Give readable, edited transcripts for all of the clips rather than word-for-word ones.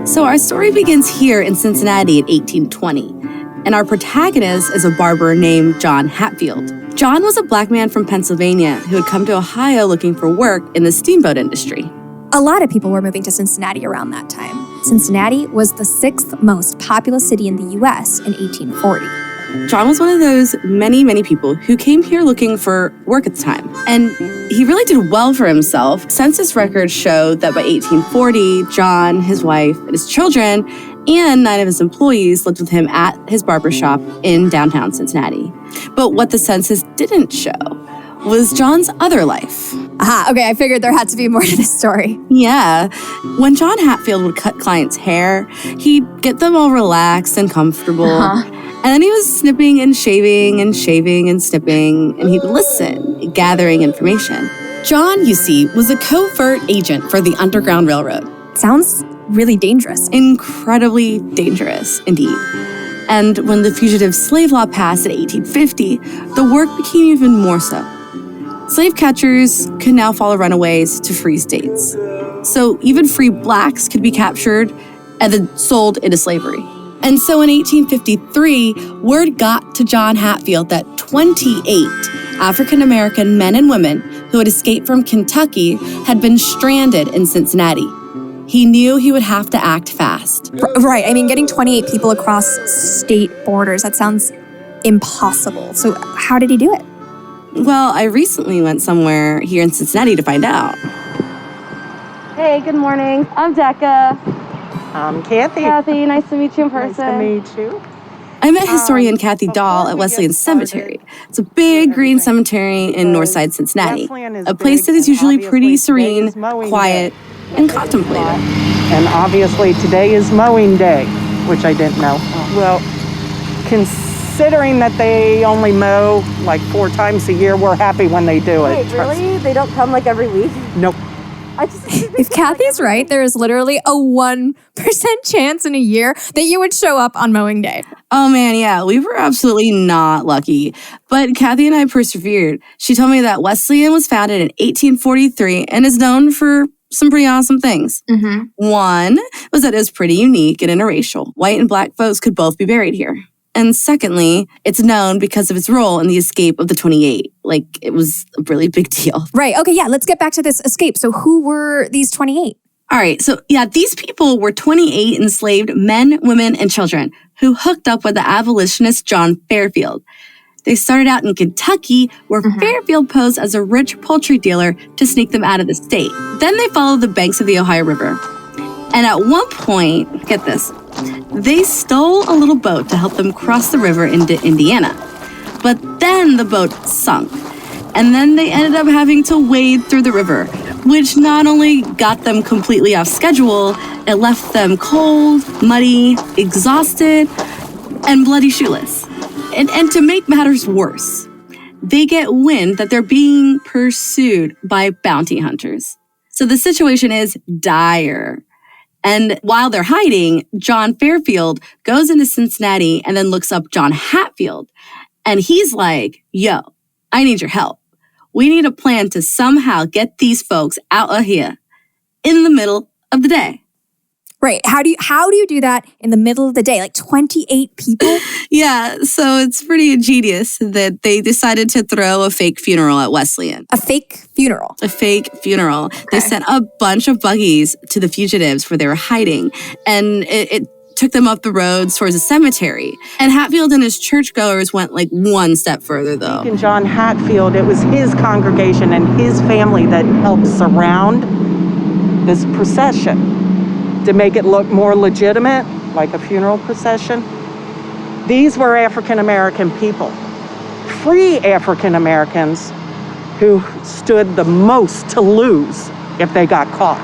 So our story begins here in Cincinnati in 1820, and our protagonist is a barber named John Hatfield. John was a black man from Pennsylvania who had come to Ohio looking for work in the steamboat industry. A lot of people were moving to Cincinnati around that time. Cincinnati was the 6th most populous city in the U.S. in 1840. John was one of those many people who came here looking for work at the time. And he really did well for himself. Census records show that by 1840, John, his wife, and his children, and 9 of his employees lived with him at his barbershop in downtown Cincinnati. But what the census didn't show was John's other life. Aha, okay, I figured there had to be more to this story. Yeah. When John Hatfield would cut clients' hair, he'd get them all relaxed and comfortable. And then he was snipping and shaving and shaving and snipping, and he'd listen, gathering information. John, you see, was a covert agent for the Underground Railroad. Sounds really dangerous. Incredibly dangerous, indeed. And when the Fugitive Slave Law passed in 1850, the work became even more so. Slave catchers could now follow runaways to free states. So even free blacks could be captured and then sold into slavery. And so in 1853, word got to John Hatfield that 28 African-American men and women who had escaped from Kentucky had been stranded in Cincinnati. He knew he would have to act fast. Right, I mean, getting 28 people across state borders, that sounds impossible. So how did he do it? Well, I recently went somewhere here in Cincinnati to find out. Hey, good morning. I'm Decca. I'm Kathy. Kathy, nice to meet you in person. Nice to meet you. I met historian Kathy Dahl at Wesleyan Cemetery. It's a big green cemetery in Northside Cincinnati, a place that is usually pretty serene, quiet, and contemplative. And obviously today is mowing day, which I didn't know. Well, considering that they only mow like 4 times a year, we're happy when they do it. Wait, really? They don't come like every week? Nope. If Kathy's right, there is literally a 1% chance in a year that you would show up on mowing day. Oh man, yeah, we were absolutely not lucky. But Kathy and I persevered. She told me that Wesleyan was founded in 1843 and is known for some pretty awesome things. One was that it was pretty unique and interracial. White and black folks could both be buried here. And secondly, it's known because of its role in the escape of the 28. Like, it was a really big deal. Right. Okay, yeah, let's get back to this escape. So who were these 28? All right. So, yeah, these people were 28 enslaved men, women, and children who hooked up with the abolitionist John Fairfield. They started out in Kentucky, where Fairfield posed as a rich poultry dealer to sneak them out of the state. Then they followed the banks of the Ohio River. And at one point, get this, they stole a little boat to help them cross the river into Indiana. But then the boat sunk. And then they ended up having to wade through the river, which not only got them completely off schedule, it left them cold, muddy, exhausted, and bloody shoeless. And to make matters worse, they get wind that they're being pursued by bounty hunters. So the situation is dire. And while they're hiding, John Fairfield goes into Cincinnati and then looks up John Hatfield. And he's like, yo, I need your help. We need a plan to somehow get these folks out of here in the middle of the day. Right. How do you do that in the middle of the day? Like 28 people? Yeah, so it's pretty ingenious that they decided to throw a fake funeral at Wesleyan. A fake funeral? A fake funeral. Okay. They sent a bunch of buggies to the fugitives where they were hiding, and it took them up the roads towards a cemetery. And Hatfield and his churchgoers went like one step further, though. And John Hatfield, it was his congregation and his family that helped surround this procession to make it look more legitimate, like a funeral procession. These were African-American people, free African-Americans who stood the most to lose if they got caught.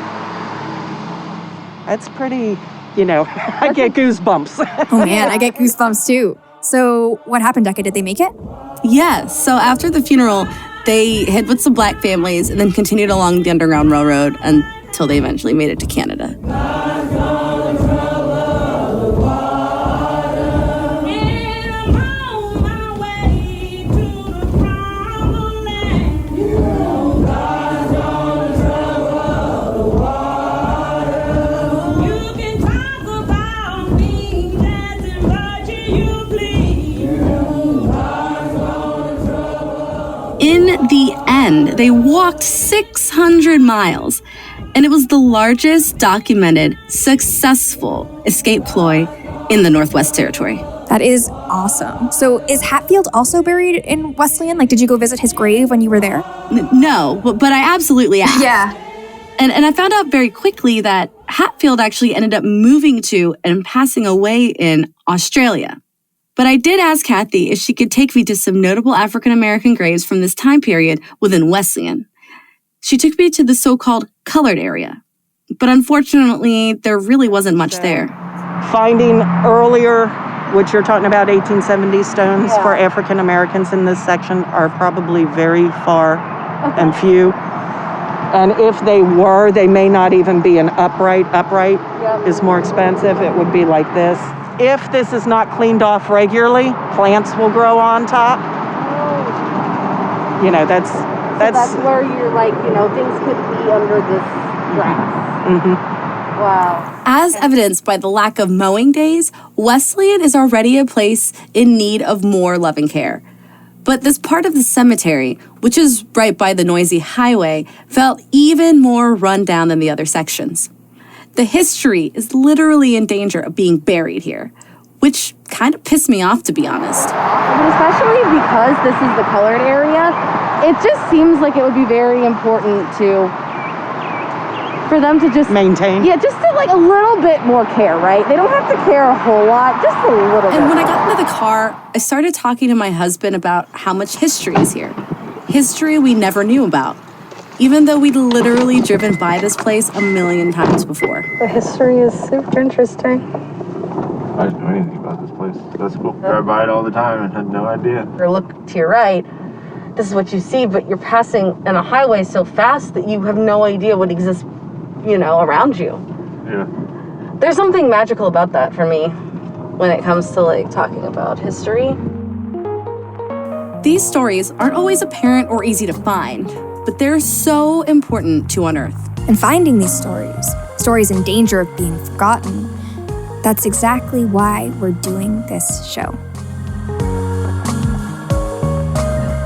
That's pretty, I get goosebumps. Oh man, I get goosebumps too. So what happened, Decca? Did they make it? Yes. So after the funeral, they hid with some black families and then continued along the Underground Railroad until they eventually made it to Canada. They walked 600 miles, and it was the largest documented successful escape ploy in the Northwest Territory. That is awesome. So is Hatfield also buried in Wesleyan? Like, did you go visit his grave when you were there? No, but I absolutely asked. Yeah. And I found out very quickly that Hatfield actually ended up moving to and passing away in Australia. But I did ask Kathy if she could take me to some notable African-American graves from this time period within Wesleyan. She took me to the so-called colored area. But unfortunately, there really wasn't much there. Finding earlier, which you're talking about 1870 stones for African Americans in this section, are probably very far and few. And if they were, they may not even be an upright. Upright is more expensive. It would be like this. If this is not cleaned off regularly, plants will grow on top. You know, that's where you're like, you know, things could be under this grass. Mm-hmm. Wow. As evidenced by the lack of mowing days, Wesleyan is already a place in need of more loving care. But this part of the cemetery, which is right by the noisy highway, felt even more run down than the other sections. The history is literally in danger of being buried here, which kind of pissed me off, to be honest. But especially because this is the colored area, it just seems like it would be very important for them to just maintain. Yeah, just to like a little bit more care, right? They don't have to care a whole lot, just a little bit. And when I got into the car, I started talking to my husband about how much history is here. History we never knew about, even though we'd literally driven by this place a million times before. The history is super interesting. I didn't know anything about this place. That's cool. Drive by it all the time and had no idea. Or look to your right, this is what you see, but you're passing on a highway so fast that you have no idea what exists, you know, around you. Yeah. There's something magical about that for me when it comes to like talking about history. These stories aren't always apparent or easy to find, but they're so important to unearth. And finding these stories in danger of being forgotten, that's exactly why we're doing this show.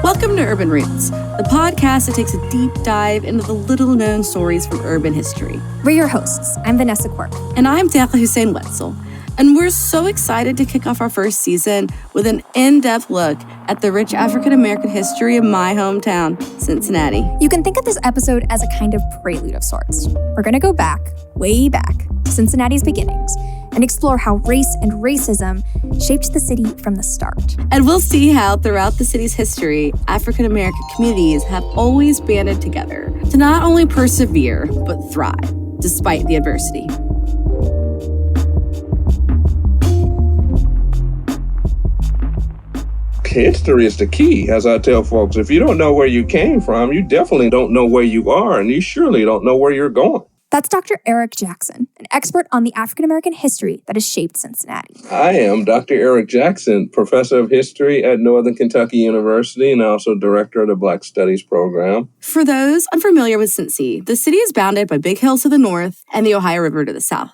Welcome to Urban Roots, the podcast that takes a deep dive into the little-known stories from urban history. We're your hosts. I'm Vanessa Quirk. And I'm Dakhla Hussein Wetzel. And we're so excited to kick off our first season with an in-depth look at the rich African-American history of my hometown, Cincinnati. You can think of this episode as a kind of prelude of sorts. We're going to go back, way back, to Cincinnati's beginnings, and explore how race and racism shaped the city from the start. And we'll see how throughout the city's history, African-American communities have always banded together to not only persevere, but thrive, despite the adversity. History is the key, as I tell folks. If you don't know where you came from, you definitely don't know where you are, and you surely don't know where you're going. That's Dr. Eric Jackson, an expert on the African-American history that has shaped Cincinnati. I am Dr. Eric Jackson, professor of history at Northern Kentucky University and also director of the Black Studies program. For those unfamiliar with Cincy, the city is bounded by big hills to the north and the Ohio River to the south.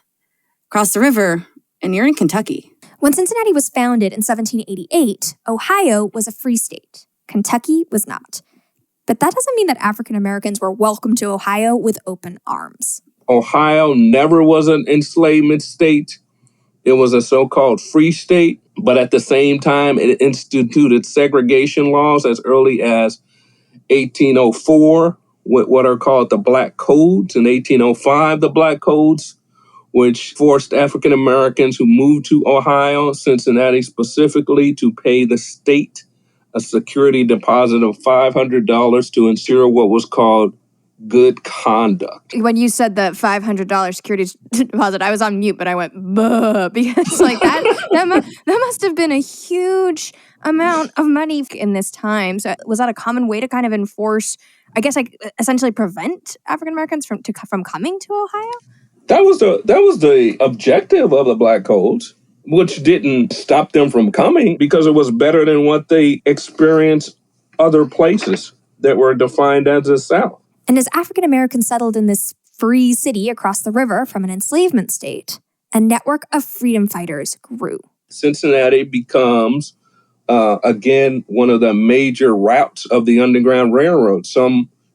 Cross the river, and you're in Kentucky. When Cincinnati was founded in 1788, Ohio was a free state. Kentucky was not. But that doesn't mean that African Americans were welcomed to Ohio with open arms. Ohio never was an enslavement state. It was a so-called free state, but at the same time, it instituted segregation laws as early as 1804, with what are called the Black Codes. In 1805, the Black Codes, which forced African Americans who moved to Ohio, Cincinnati specifically, to pay the state a security deposit of $500 to ensure what was called good conduct. When you said the $500 security deposit, I was on mute, but I went, buh, because like that must have been a huge amount of money in this time. So was that a common way to kind of enforce, I guess, like essentially prevent African Americans from coming to Ohio? That was the objective of the Black Codes, which didn't stop them from coming because it was better than what they experienced other places that were defined as the South. And as African Americans settled in this free city across the river from an enslavement state, a network of freedom fighters grew. Cincinnati becomes, again, one of the major routes of the Underground Railroad. Some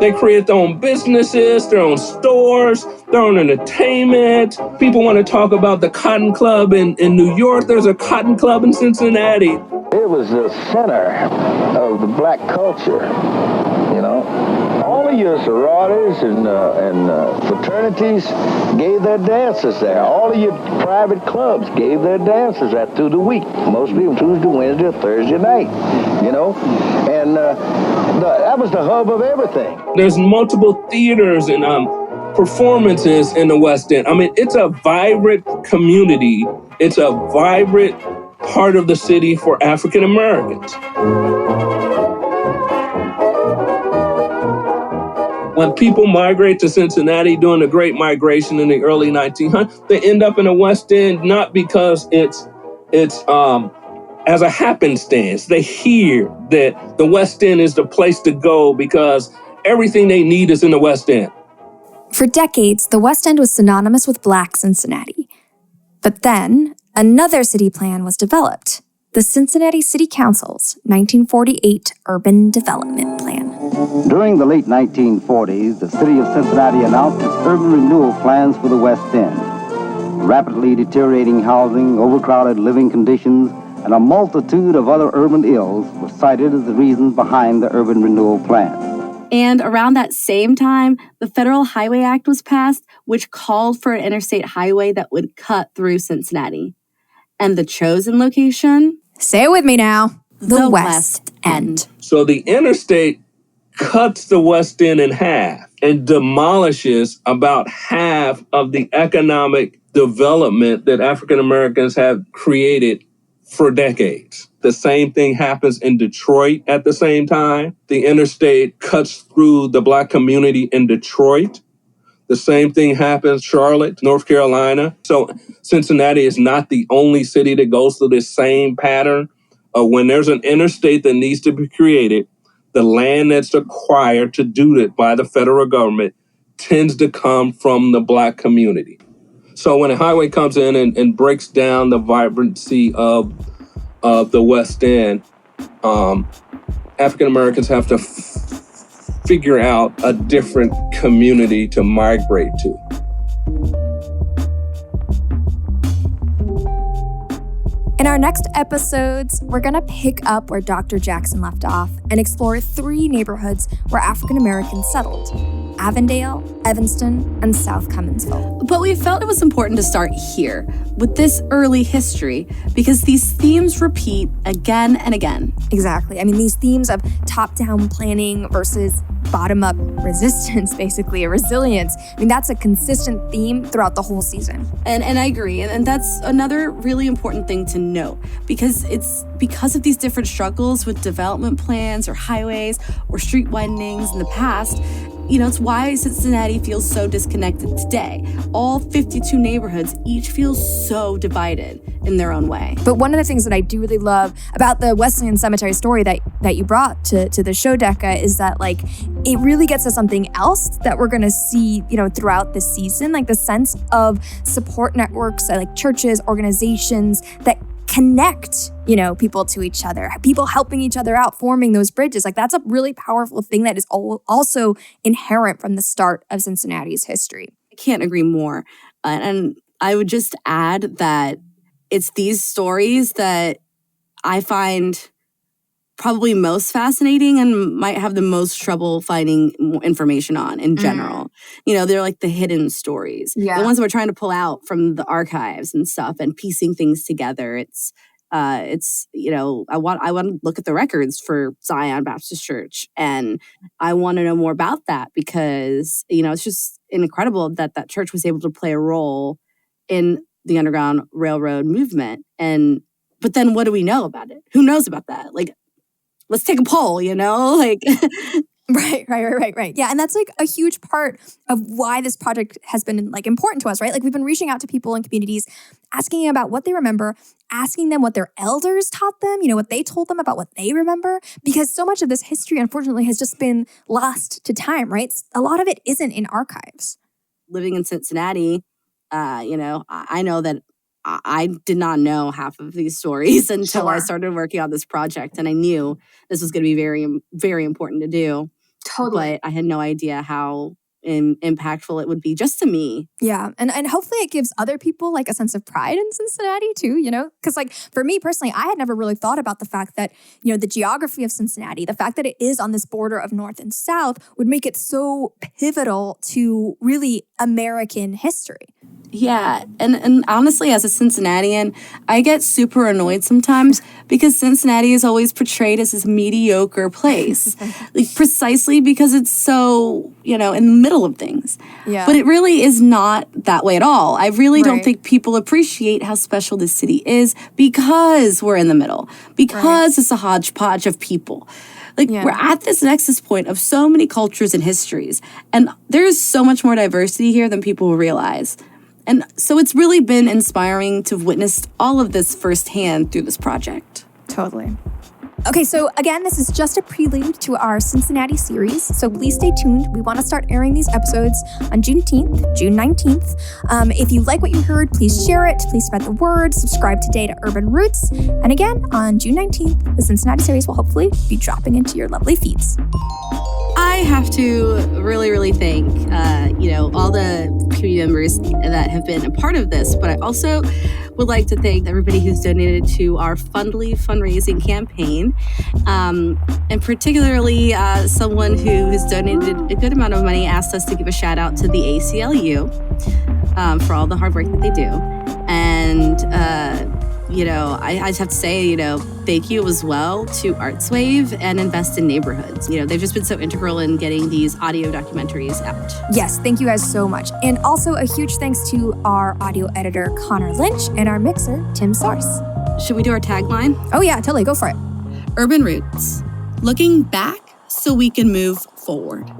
They create their own businesses, their own stores, their own entertainment. People want to talk about the Cotton Club in New York. There's a Cotton Club in Cincinnati. It was the center of the black culture, you know. All of your sororities and fraternities gave their dances there. All of your private clubs gave their dances there through the week, mostly Tuesday, Wednesday, or Thursday night, you know. And that was the hub of everything. There's multiple theaters and performances in the West End. I mean, it's a vibrant community. It's a vibrant part of the city for African Americans. When people migrate to Cincinnati during the Great Migration in the early 1900s, they end up in the West End not because it's as a happenstance. They hear that the West End is the place to go because everything they need is in the West End. For decades, the West End was synonymous with Black Cincinnati. But then, another city plan was developed, the Cincinnati City Council's 1948 Urban Development Plan. During the late 1940s, the city of Cincinnati announced its urban renewal plans for the West End. Rapidly deteriorating housing, overcrowded living conditions, and a multitude of other urban ills were cited as the reasons behind the urban renewal plan. And around that same time, the Federal Highway Act was passed, which called for an interstate highway that would cut through Cincinnati. And the chosen location? Say it with me now. The West End. So the interstate cuts the West End in half and demolishes about half of the economic development that African Americans have created for decades. The same thing happens in Detroit at the same time. The interstate cuts through the Black community in Detroit. The same thing happens in Charlotte, North Carolina. So Cincinnati is not the only city that goes through this same pattern. When there's an interstate that needs to be created, the land that's acquired to do it by the federal government tends to come from the Black community. So when a highway comes in and breaks down the vibrancy of the West End, African Americans have to figure out a different community to migrate to. In our next episodes, we're going to pick up where Dr. Jackson left off and explore 3 neighborhoods where African Americans settled: Avondale, Evanston, and South Cumminsville. But we felt it was important to start here with this early history because these themes repeat again and again. Exactly. I mean, these themes of top-down planning versus bottom-up resistance, basically, or resilience. I mean, that's a consistent theme throughout the whole season. And I agree. And that's another really important thing to note because it's because of these different struggles with development plans or highways or street widenings in the past. You know, it's why Cincinnati feels so disconnected today. All 52 neighborhoods each feel so divided in their own way. But one of the things that I do really love about the Wesleyan Cemetery story that you brought to the show, Decca, is that, like, it really gets to something else that we're going to see, you know, throughout the season, like the sense of support networks, like churches, organizations that connect, you know, people to each other, people helping each other out, forming those bridges. Like, that's a really powerful thing that is also inherent from the start of Cincinnati's history. I can't agree more. And I would just add that it's these stories that I find probably most fascinating and might have the most trouble finding information on in general. You know, they're like the hidden stories. Yeah. The ones that we're trying to pull out from the archives and stuff and piecing things together. It's you know, I want to look at the records for Zion Baptist Church, and I want to know more about that because, you know, it's just incredible that that church was able to play a role in the Underground Railroad movement. But then what do we know about it? Who knows about that? Like, let's take a poll, you know, like. Right. Yeah, and that's like a huge part of why this project has been like important to us, right? Like, we've been reaching out to people in communities, asking about what they remember, asking them what their elders taught them, you know, what they told them about what they remember, because so much of this history, unfortunately, has just been lost to time, right? A lot of it isn't in archives. Living in Cincinnati, you know, I know that I did not know half of these stories until I started working on this project, and I knew this was going to be very, very important to do. Totally. But I had no idea how impactful it would be just to me. Yeah. And hopefully it gives other people like a sense of pride in Cincinnati too, you know? Because like for me personally, I had never really thought about the fact that, you know, the geography of Cincinnati, the fact that it is on this border of North and South would make it so pivotal to really American history. Yeah, and honestly, as a Cincinnatian, I get super annoyed sometimes because Cincinnati is always portrayed as this mediocre place, like precisely because it's so, you know, in the middle of things. Yeah. But it really is not that way at all. I really don't Right. think people appreciate how special this city is because we're in the middle, because it's a hodgepodge of people. Like, Yeah. we're at this nexus point of so many cultures and histories, and there's so much more diversity here than people realize. And so it's really been inspiring to have witnessed all of this firsthand through this project. Totally. Okay, so again, this is just a prelude to our Cincinnati series, so please stay tuned. We want to start airing these episodes on June 19th. If you like what you heard, please share it, please spread the word, subscribe today to Urban Roots. And again, on June 19th, the Cincinnati series will hopefully be dropping into your lovely feeds. I have to really, really thank, all the community members that have been a part of this, but I also would like to thank everybody who's donated to our Fundly fundraising campaign, and particularly someone who has donated a good amount of money asked us to give a shout out to the ACLU for all the hard work that they do. And, I just have to say, thank you as well to ArtsWave and Invest in Neighborhoods. They've just been so integral in getting these audio documentaries out. Yes, thank you guys so much. And also a huge thanks to our audio editor, Connor Lynch, and our mixer, Tim Source. Should we do our tagline? Oh yeah, totally, go for it. Urban Roots, looking back so we can move forward.